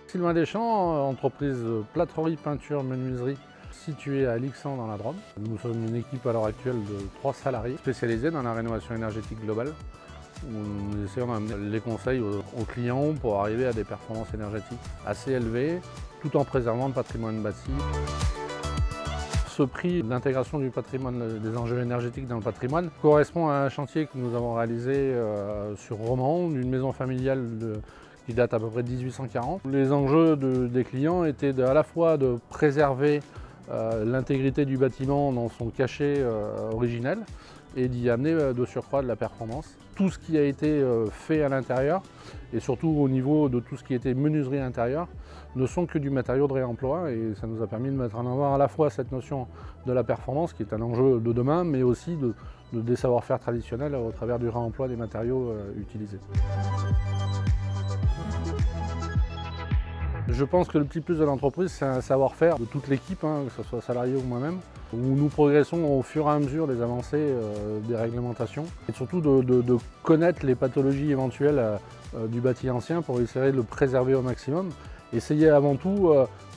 Sylvain Deschamps, entreprise plâtrerie, peinture, menuiserie, située à Lixan dans la Drôme. Nous sommes une équipe à l'heure actuelle de 3 salariés spécialisés dans la rénovation énergétique globale. Nous essayons d'amener les conseils aux clients pour arriver à des performances énergétiques assez élevées, tout en préservant le patrimoine bâti. Ce prix d'intégration du patrimoine, des enjeux énergétiques dans le patrimoine, correspond à un chantier que nous avons réalisé sur Romans, une maison familiale qui date à peu près de 1840. Les enjeux des clients étaient à la fois de préserver l'intégrité du bâtiment dans son cachet originel et d'y amener de surcroît de la performance. Tout ce qui a été fait à l'intérieur et surtout au niveau de tout ce qui était menuiserie intérieure ne sont que du matériau de réemploi et ça nous a permis de mettre en avant à la fois cette notion de la performance qui est un enjeu de demain mais aussi des savoir-faire traditionnels au travers du réemploi des matériaux utilisés. Je pense que le petit plus de l'entreprise, c'est un savoir-faire de toute l'équipe, que ce soit salarié ou moi-même, où nous progressons au fur et à mesure des avancées des réglementations et surtout de connaître les pathologies éventuelles du bâti ancien pour essayer de le préserver au maximum. Essayer avant tout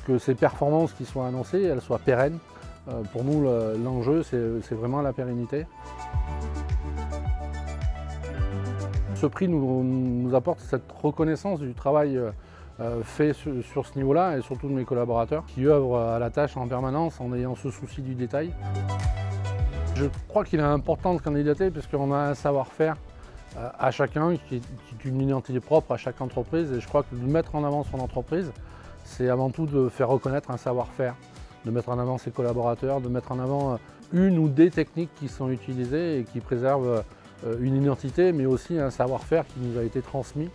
que ces performances qui sont annoncées, elles soient pérennes. Pour nous, l'enjeu, c'est vraiment la pérennité. Ce prix nous apporte cette reconnaissance du travail fait sur ce niveau-là et surtout de mes collaborateurs qui œuvrent à la tâche en permanence en ayant ce souci du détail. Je crois qu'il est important de candidater puisqu'on a un savoir-faire à chacun qui est une identité propre à chaque entreprise et je crois que de mettre en avant son entreprise, c'est avant tout de faire reconnaître un savoir-faire, de mettre en avant ses collaborateurs, de mettre en avant une ou des techniques qui sont utilisées et qui préservent une identité mais aussi un savoir-faire qui nous a été transmis.